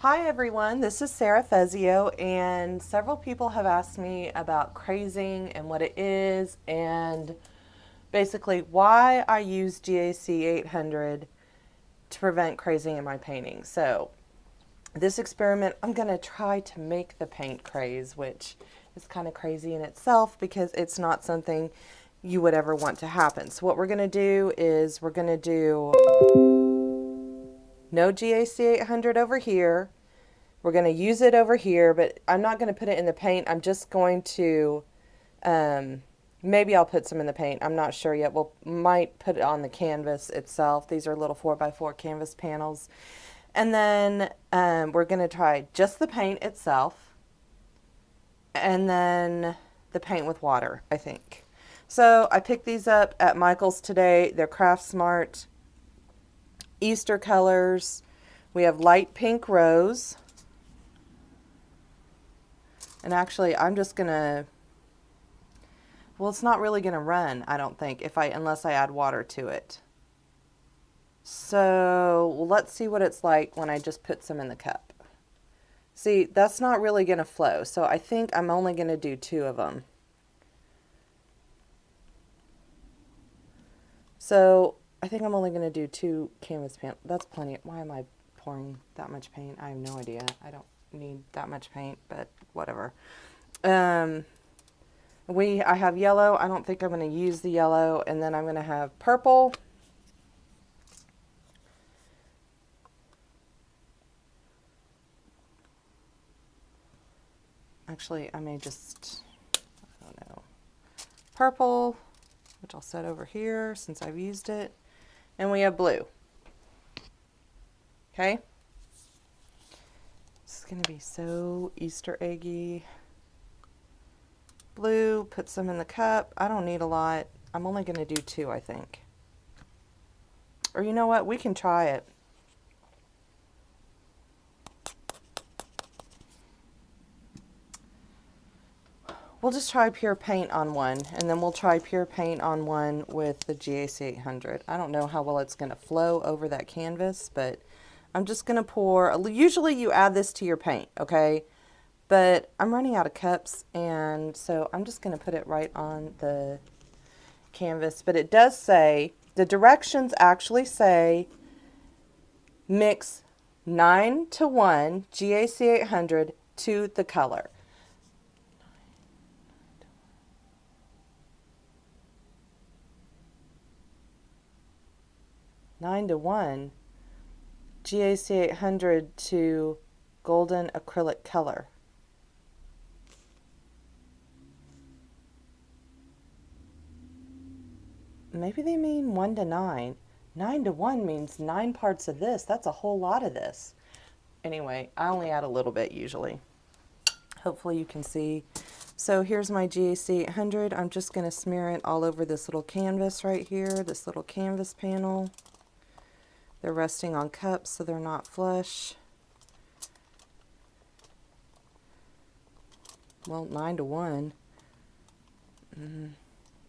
Hi everyone, this is Sarah Fezio, and several people have asked me about crazing and what it is, and basically why I use GAC 800 to prevent crazing in my painting. So, this experiment, I'm going to try to make the paint craze, which is kind of crazy in itself because it's not something you would ever want to happen. So, what we're going to do is we're going to do no GAC 800 over here. We're going to use it over here, but I'm not going to put it in the paint. I'm just going to, maybe I'll put some in the paint. I'm not sure yet. We'll might put it on the canvas itself. These are little 4x4 canvas panels. And then we're going to try just the paint itself and then the paint with water, I think. So I picked these up at Michael's today. They're Craftsmart Easter colors. We have light pink rose. And actually, I'm just gonna, well, it's not really gonna run, I don't think, unless I add water to it. So let's see what it's like when I just put some in the cup. See, that's not really gonna flow, so I think I'm only gonna do 2 of them. So I think I'm only gonna do 2 canvas panels. That's plenty. Why am I pouring that much paint? I have no idea. I don't need that much paint, but whatever. I have yellow. I don't think I'm going to use the yellow, and then I'm going to have purple. Actually, I may just, I don't know, purple, which I'll set over here since I've used it, and we have blue. Okay. This is going to be so Easter eggy. Blue, put some in the cup. I don't need a lot. I'm only going to do 2, I think. Or you know what? We can try it. We'll just try pure paint on one, and then we'll try pure paint on one with the GAC 800. I don't know how well it's going to flow over that canvas, but I'm just going to pour. Usually you add this to your paint, okay? But I'm running out of cups, and so I'm just going to put it right on the canvas. But it does say, the directions actually say, mix 9:1 GAC 800 to the color. Nine to 1 GAC 800 to golden acrylic color. Maybe they mean 1 to 9. 9 to 1 means 9 parts of this. That's a whole lot of this. Anyway, I only add a little bit usually. Hopefully you can see. So here's my GAC 800. I'm just going to smear it all over this little canvas right here, this little canvas panel. They're resting on cups, so they're not flush. Well, 9 to 1.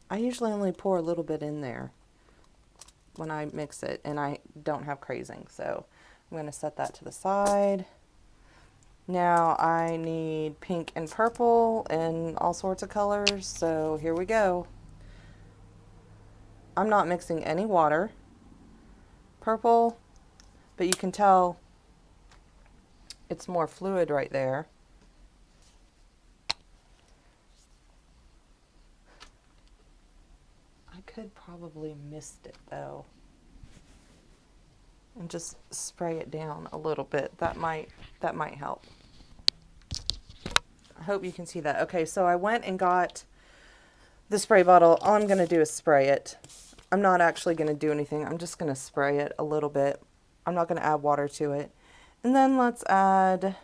I usually only pour a little bit in there when I mix it, and I don't have crazing, so I'm going to set that to the side. Now I need pink and purple and all sorts of colors, so here we go. I'm not mixing any water. Purple, but you can tell it's more fluid right there. I could probably mist it though and just spray it down a little bit. That might help. I hope you can see that. Okay, so I went and got the spray bottle. All I'm going to do is spray it. I'm not actually going to do anything. I'm just going to spray it a little bit. I'm not going to add water to it. And then let's add,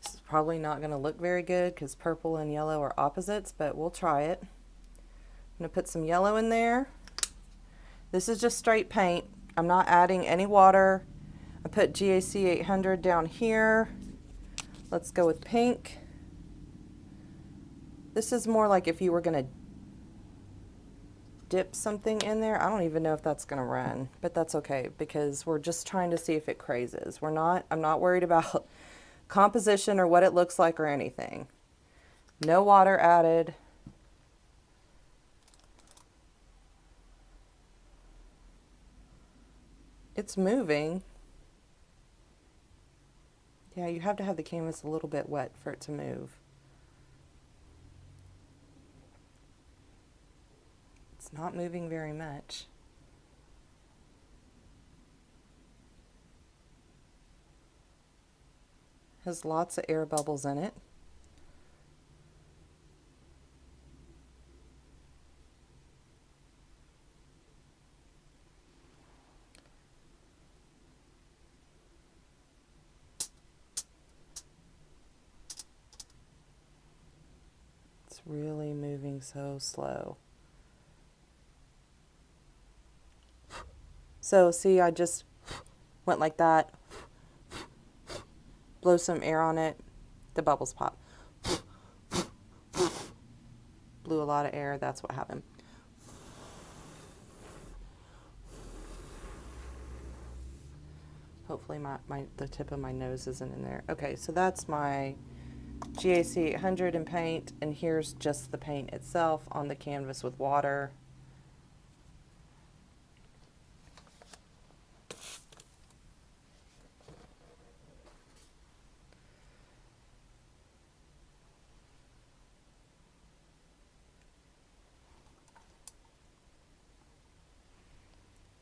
this is probably not going to look very good because purple and yellow are opposites, but we'll try it. I'm going to put some yellow in there. This is just straight paint. I'm not adding any water. I put GAC 800 down here. Let's go with pink. This is more like if you were going to dip something in there. I don't even know if that's going to run, but that's okay because we're just trying to see if it crazes. I'm not worried about composition or what it looks like or anything. No water added. It's moving. Yeah, you have to have the canvas a little bit wet for it to move. It's not moving very much. Has lots of air bubbles in it. It's really moving so slow. So see, I just went like that, blow some air on it, the bubbles pop. Blew a lot of air, that's what happened. Hopefully the tip of my nose isn't in there. Okay, so that's my GAC 800 in paint, and here's just the paint itself on the canvas with water.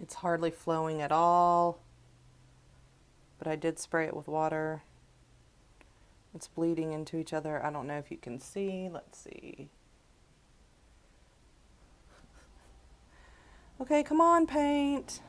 It's hardly flowing at all, but I did spray it with water. It's bleeding into each other. I don't know if you can see. Let's see. Okay, come on, paint.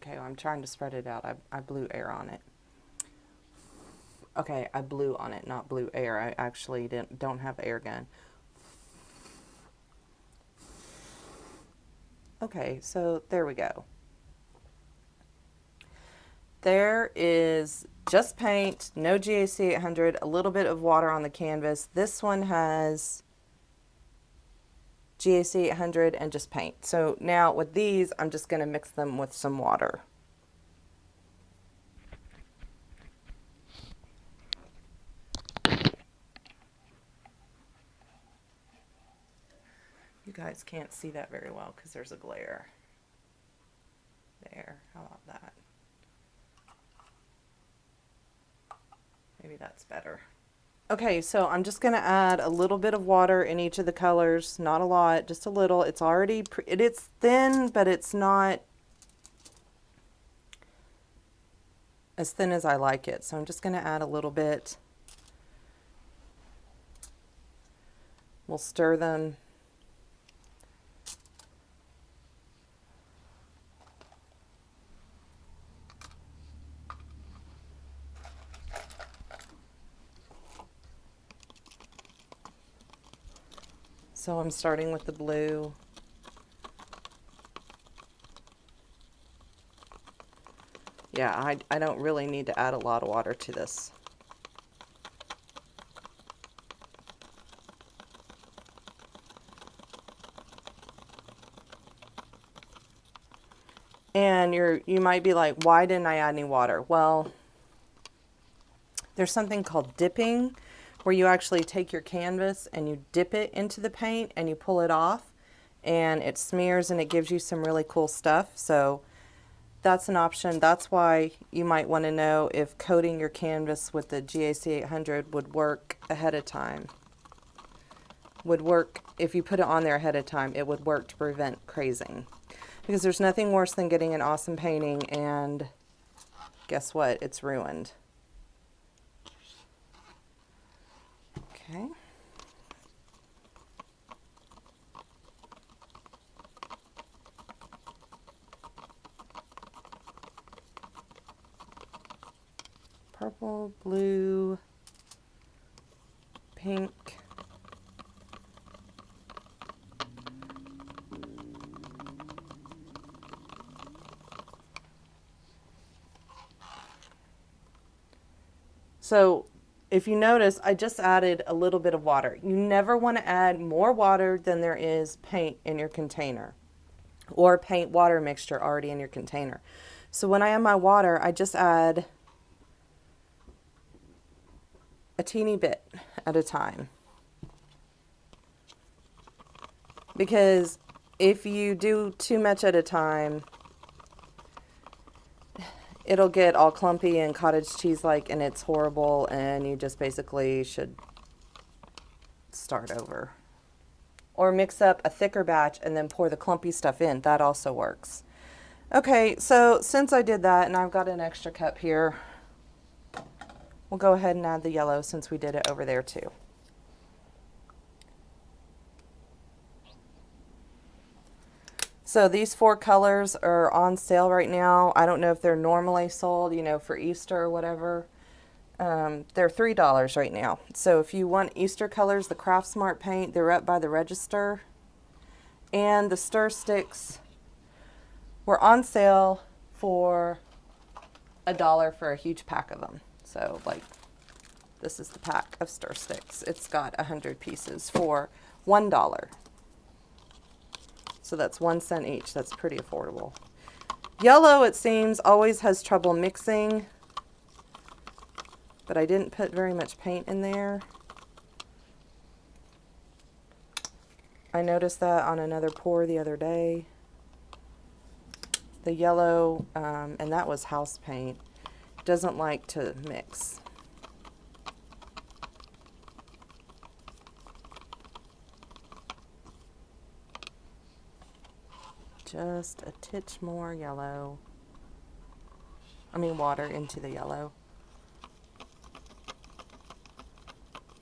Okay, well, I'm trying to spread it out. I blew air on it. Okay, I blew on it, not blew air. I actually don't have an air gun. Okay, so there we go. There is just paint, no GAC 800, a little bit of water on the canvas. This one has GAC 800 and just paint. So now with these, I'm just going to mix them with some water. You guys can't see that very well because there's a glare. There, how about that? Maybe that's better. Okay, so I'm just going to add a little bit of water in each of the colors. Not a lot, just a little. It's already, it's thin, but it's not as thin as I like it. So I'm just going to add a little bit. We'll stir them. So I'm starting with the blue. Yeah, I don't really need to add a lot of water to this. And you might be like, why didn't I add any water? Well, there's something called dipping, where you actually take your canvas and you dip it into the paint and you pull it off and it smears and it gives you some really cool stuff. So that's an option. That's why you might want to know if coating your canvas with the GAC 800 would work ahead of time. would work if you put it on there ahead of time. It would work to prevent crazing, because there's nothing worse than getting an awesome painting and guess what? It's ruined. Okay. Purple, blue, pink. So if you notice, I just added a little bit of water. You never want to add more water than there is paint in your container, or paint water mixture already in your container. So when I add my water, I just add a teeny bit at a time. Because if you do too much at a time, it'll get all clumpy and cottage cheese-like, and it's horrible, and you just basically should start over. Or mix up a thicker batch and then pour the clumpy stuff in. That also works. Okay, so since I did that and I've got an extra cup here, we'll go ahead and add the yellow since we did it over there too. So these 4 colors are on sale right now. I don't know if they're normally sold, you know, for Easter or whatever. They're $3 right now. So if you want Easter colors, the Craftsmart paint, they're up by the register. And the stir sticks were on sale for $1 for a huge pack of them. So like, this is the pack of stir sticks. It's got 100 pieces for $1. So that's 1 cent each. That's pretty affordable. Yellow, it seems, always has trouble mixing, but I didn't put very much paint in there. I noticed that on another pour the other day. The yellow, and that was house paint, doesn't like to mix. Just a titch more yellow. Water into the yellow.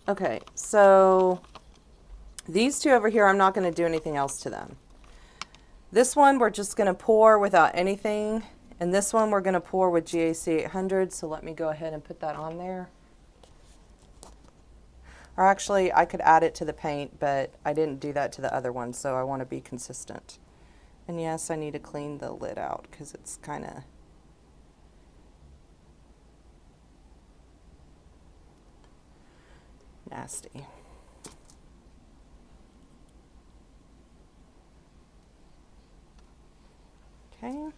Okay, so these 2 over here, I'm not going to do anything else to them. This one we're just going to pour without anything, and this one we're going to pour with GAC 800, so let me go ahead and put that on there. Or actually, I could add it to the paint, but I didn't do that to the other one, so I want to be consistent. And yes, I need to clean the lid out because it's kind of nasty. Okay. My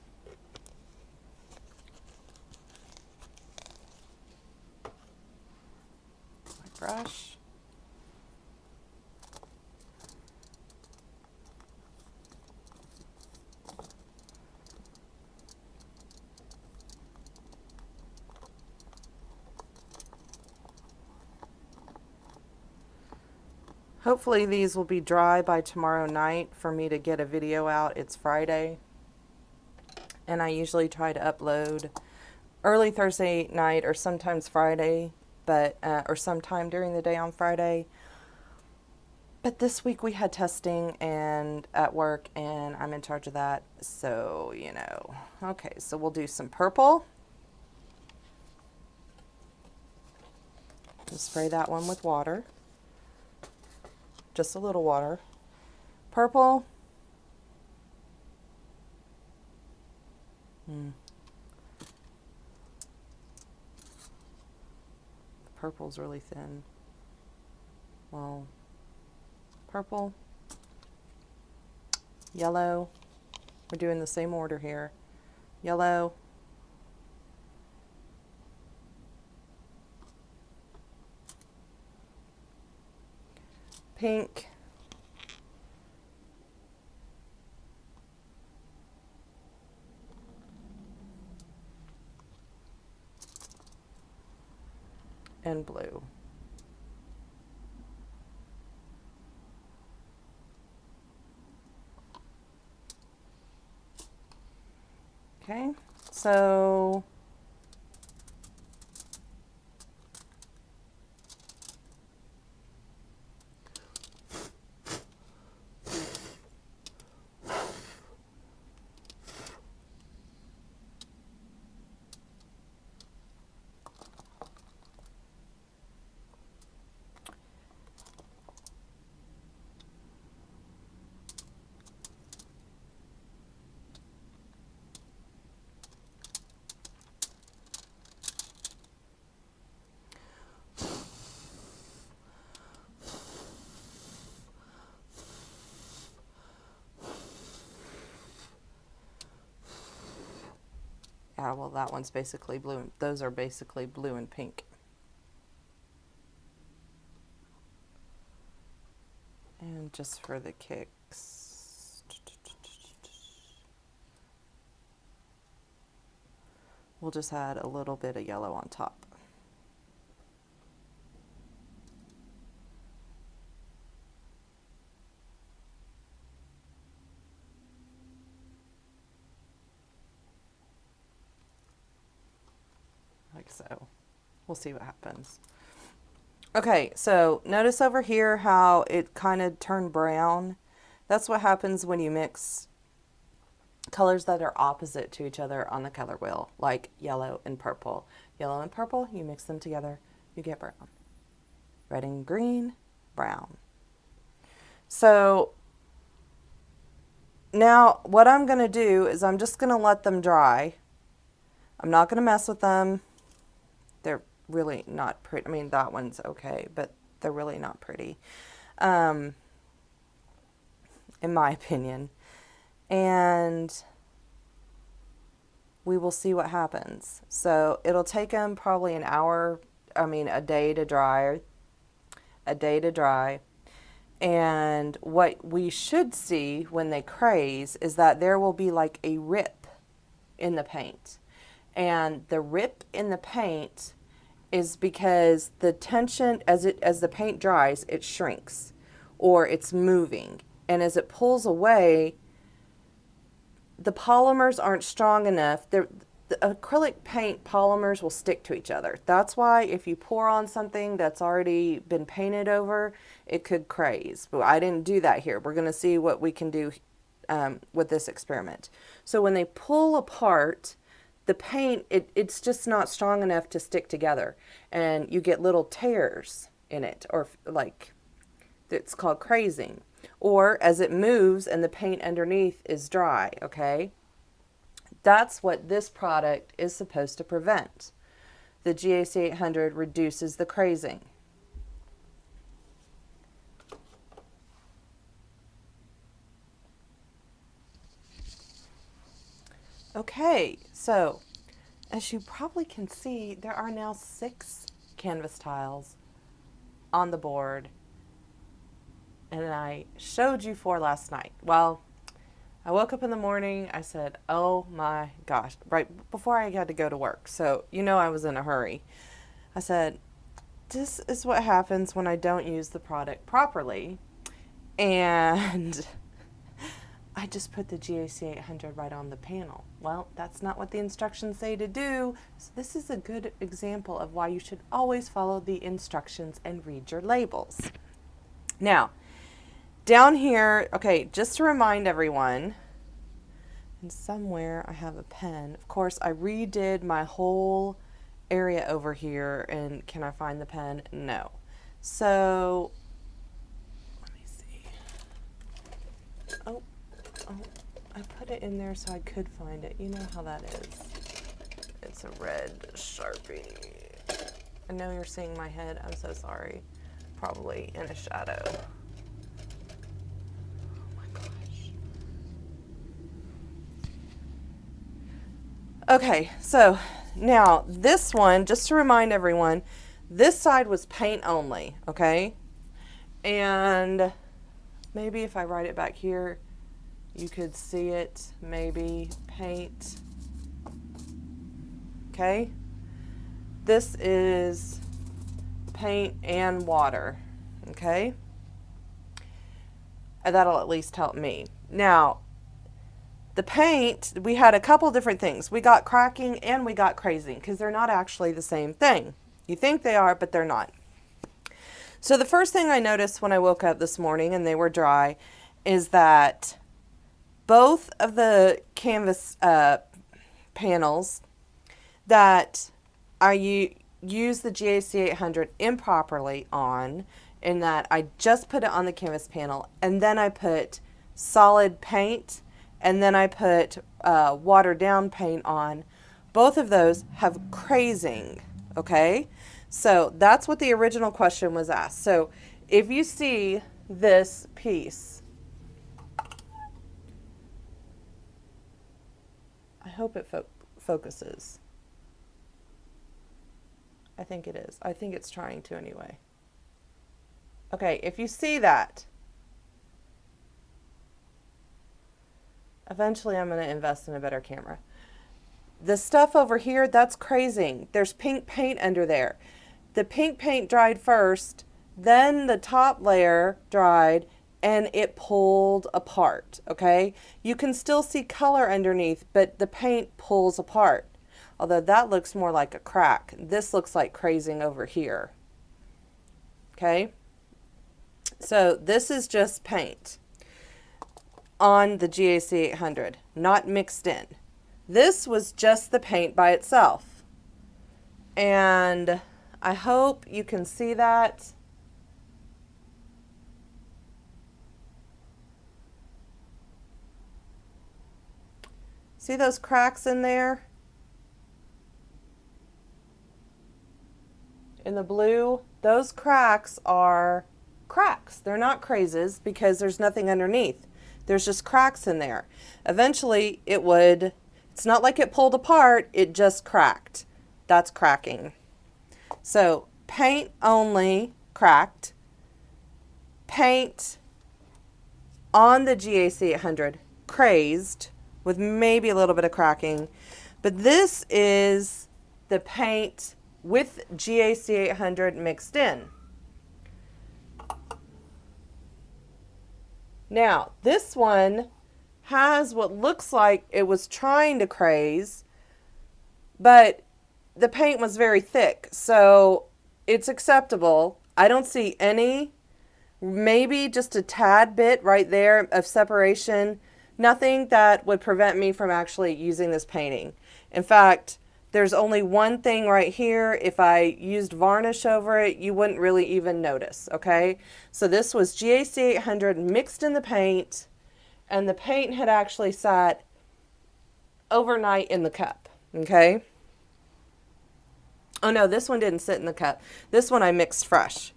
brush. Hopefully these will be dry by tomorrow night for me to get a video out. It's Friday, and I usually try to upload early Thursday night or sometimes Friday, but or sometime during the day on Friday. But this week we had testing and at work, and I'm in charge of that, so you know. Okay, so we'll do some purple. We'll spray that one with water. Just a little water. Purple. The purple's really thin. Well, purple. Yellow. We're doing the same order here. Yellow. Pink. And blue. Okay, so yeah, well, that one's basically blue. Those are basically blue and pink. And just for the kicks, we'll just add a little bit of yellow on top. Like so. We'll see what happens. Okay, so notice over here how it kind of turned brown. That's what happens when you mix colors that are opposite to each other on the color wheel, like yellow and purple. Yellow and purple, you mix them together, you get brown. Red and green, brown. So now what I'm going to do is I'm just going to let them dry. I'm not going to mess with them. They're really not pretty. I mean, that one's okay, but they're really not pretty, in my opinion. And we will see what happens. So it'll take them probably an hour, a day to dry. And what we should see when they craze is that there will be like a rip in the paint. And the rip in the paint is because the tension, as the paint dries, it shrinks or it's moving. And as it pulls away, the polymers aren't strong enough. The acrylic paint polymers will stick to each other. That's why if you pour on something that's already been painted over, it could craze. But I didn't do that here. We're going to see what we can do with this experiment. So when they pull apart, the paint, it's just not strong enough to stick together. And you get little tears in it, or like, it's called crazing. Or as it moves and the paint underneath is dry, okay? That's what this product is supposed to prevent. The GAC 800 reduces the crazing. Okay, so as you probably can see, there are now 6 canvas tiles on the board. And I showed you 4 last night. Well, I woke up in the morning, I said, oh my gosh, right before I had to go to work. So, I was in a hurry. I said, this is what happens when I don't use the product properly. And I just put the GAC 800 right on the panel. Well, that's not what the instructions say to do. So this is a good example of why you should always follow the instructions and read your labels. Now, down here, okay, just to remind everyone, and somewhere I have a pen. Of course, I redid my whole area over here, and can I find the pen? No. So, let me see. Oh, I put it in there so I could find it. You know how that is. It's a red Sharpie. I know you're seeing my head. I'm so sorry. Probably in a shadow. Okay, so now this one, just to remind everyone, this side was paint only, okay? And maybe if I write it back here, you could see it, maybe paint, okay? This is paint and water, okay? And that'll at least help me. Now, The paint, we had a couple different things. We got cracking and we got crazing because they're not actually the same thing. You think they are, but they're not. So the first thing I noticed when I woke up this morning and they were dry is that both of the canvas panels that I use the GAC 800 improperly on, in that I just put it on the canvas panel and then I put solid paint and then I put watered down paint on. Both of those have crazing, okay? So that's what the original question was asked. So if you see this piece, I hope it focuses. I think it is. I think it's trying to anyway. Okay, if you see that, eventually I'm going to invest in a better camera. The stuff over here, that's crazing. There's pink paint under there. The pink paint dried first, then the top layer dried, and it pulled apart, okay? You can still see color underneath, but the paint pulls apart. Although that looks more like a crack. This looks like crazing over here, okay? So this is just paint on the GAC 800, not mixed in. This was just the paint by itself. And I hope you can see that. See those cracks in there? In the blue, those cracks are cracks. They're not crazes because there's nothing underneath. There's just cracks in there. Eventually, it's not like it pulled apart, it just cracked. That's cracking. So, paint only cracked. Paint on the GAC 800 crazed with maybe a little bit of cracking. But this is the paint with GAC 800 mixed in. Now, this one has what looks like it was trying to craze, but the paint was very thick, so it's acceptable. I don't see any, maybe just a tad bit right there of separation. Nothing that would prevent me from actually using this painting. In fact, there's only one thing right here. If I used varnish over it, you wouldn't really even notice, okay? So this was GAC 800 mixed in the paint, and the paint had actually sat overnight in the cup, okay? Oh no, this one didn't sit in the cup. This one I mixed fresh.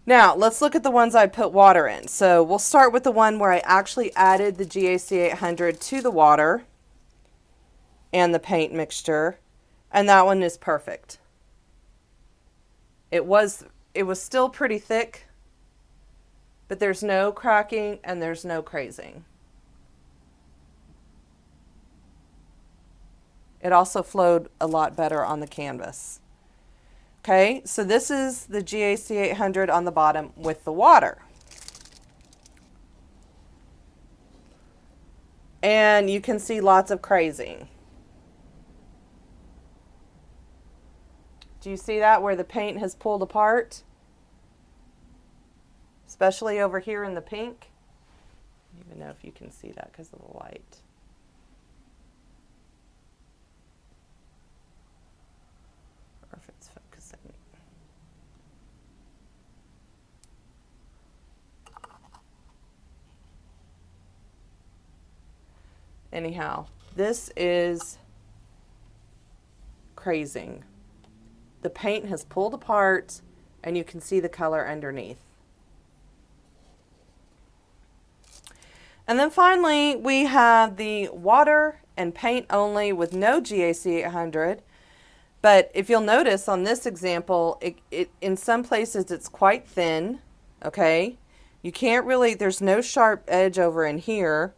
Now, let's look at the ones I put water in. So we'll start with the one where I actually added the GAC 800 to the water and the paint mixture, and that one is perfect. It was still pretty thick, but there's no cracking and there's no crazing. It also flowed a lot better on the canvas. Okay, so this is the GAC 800 on the bottom with the water. And you can see lots of crazing. Do you see that where the paint has pulled apart? Especially over here in the pink. I don't even know if you can see that because of the light. Or if it's focusing. Anyhow, this is crazing. The paint has pulled apart and you can see the color underneath. And then finally, we have the water and paint only with no GAC 800. But if you'll notice on this example, it in some places it's quite thin, okay? You can't really, there's no sharp edge over in here.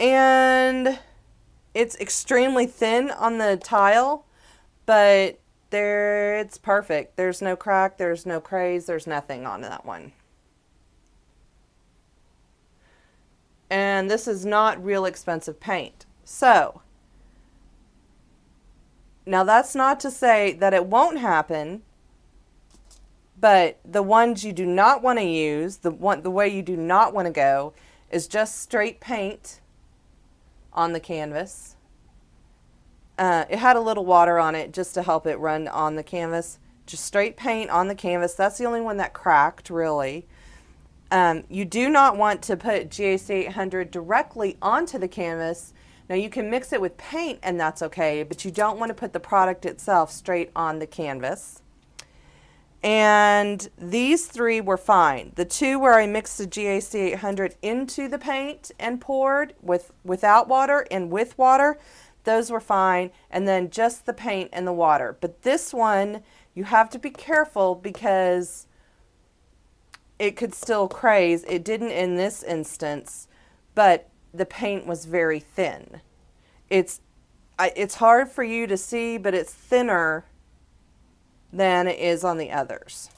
And it's extremely thin on the tile. But it's perfect. There's no crack, there's no craze, there's nothing on that one. And and this is not real expensive paint. So, now that's not to say that it won't happen, but the ones you do not want to use, the way you do not want to go is just straight paint on the canvas. It had a little water on it just to help it run on the canvas. Just straight paint on the canvas. That's the only one that cracked, really. You do not want to put GAC 800 directly onto the canvas. Now you can mix it with paint and that's okay, but you don't want to put the product itself straight on the canvas. And these three were fine. The two where I mixed the GAC 800 into the paint and poured without water and with water, those were fine. And then just the paint and the water. But this one, you have to be careful because it could still craze. It didn't in this instance, but the paint was very thin. It's hard for you to see, but it's thinner than it is on the others.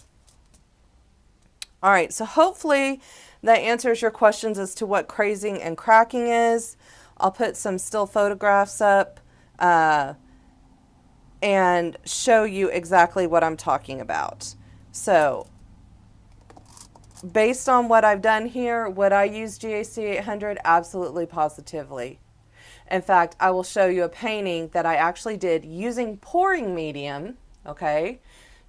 All right, so hopefully that answers your questions as to what crazing and cracking is. I'll put some still photographs up and show you exactly what I'm talking about. So, based on what I've done here, would I use GAC 800? Absolutely, positively. In fact, I will show you a painting that I actually did using pouring medium. Okay,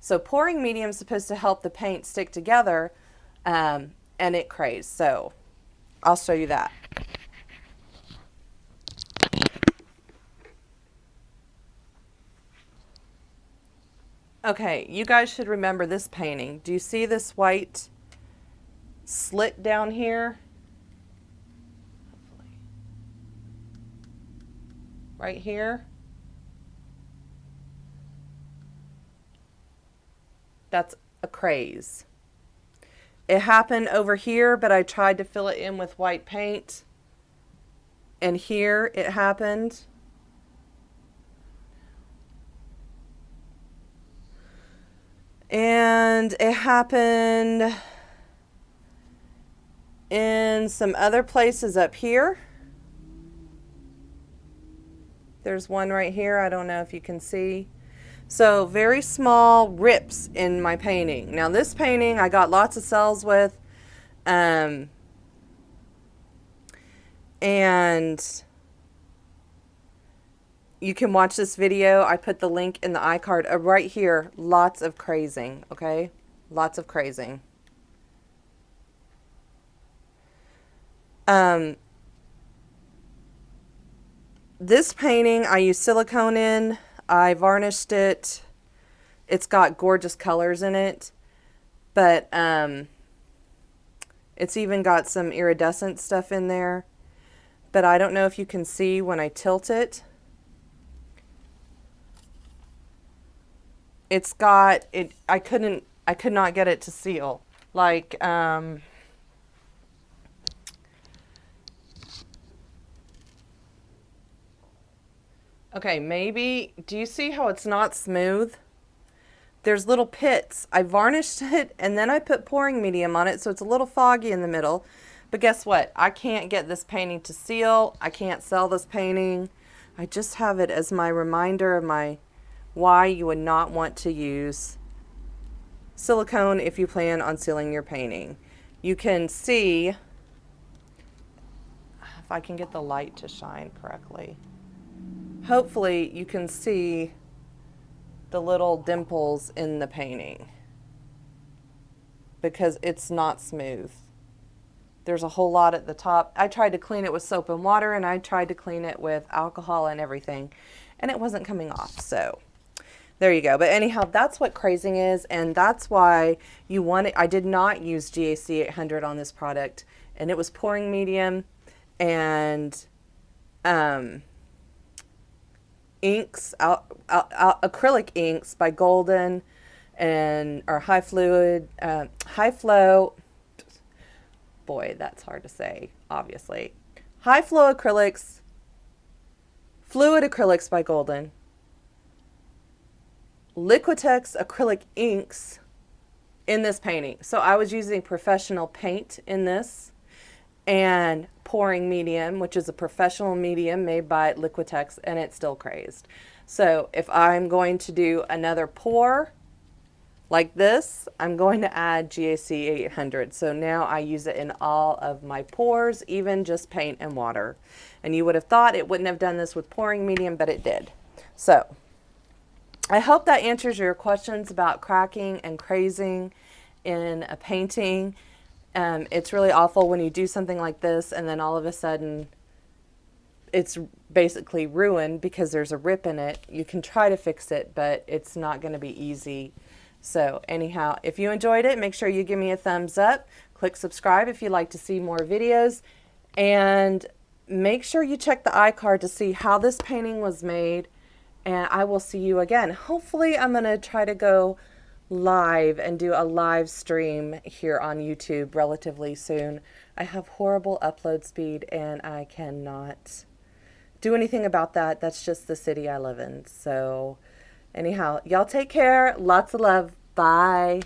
so pouring medium is supposed to help the paint stick together, and it crazed. So I'll show you that. Okay, you guys should remember this painting. Do you see this white slit down here? Right here? That's a craze. It happened over here, but I tried to fill it in with white paint. And here it happened. And it happened in some other places up here. There's one right here. I don't know if you can see. So very small rips in my painting. Now this painting I got lots of cells with, and you can watch this video. I put the link in the iCard right here. Lots of crazing, okay? Lots of crazing. This painting I used silicone in. I varnished it. It's got gorgeous colors in it, but it's even got some iridescent stuff in there. But I don't know if you can see when I tilt it. It's got it. I could not get it to seal. Like okay, maybe, do you see how it's not smooth? There's little pits. I varnished it and then I put pouring medium on it, so it's a little foggy in the middle. But guess what? I can't get this painting to seal. I can't sell this painting. I just have it as my reminder of why you would not want to use silicone if you plan on sealing your painting. You can see, if I can get the light to shine correctly. Hopefully you can see the little dimples in the painting because it's not smooth. There's a whole lot at the top. I tried to clean it with soap and water, and I tried to clean it with alcohol and everything, and it wasn't coming off. So there you go. But anyhow, that's what crazing is, and that's why you want it. I did not use GAC 800 on this product, and it was pouring medium and inks, acrylic inks by Golden, or high flow. Boy, that's hard to say, obviously. High flow acrylics, fluid acrylics by Golden, Liquitex acrylic inks in this painting. So I was using professional paint in this, and pouring medium, which is a professional medium made by Liquitex, and it's still crazed. So if I'm going to do another pour like this, I'm going to add GAC 800. So now I use it in all of my pours, even just paint and water. And you would have thought it wouldn't have done this with pouring medium, but it did. So I hope that answers your questions about cracking and crazing in a painting. It's really awful when you do something like this and then all of a sudden it's basically ruined because there's a rip in it. You can try to fix it, but it's not going to be easy. So anyhow, if you enjoyed it, make sure you give me a thumbs up. Click subscribe if you'd like to see more videos. And make sure you check the iCard to see how this painting was made. And I will see you again. Hopefully I'm going to try to go live and do a live stream here on YouTube relatively soon. I have horrible upload speed and I cannot do anything about that. That's just the city I live in. So anyhow, y'all take care. Lots of love. Bye.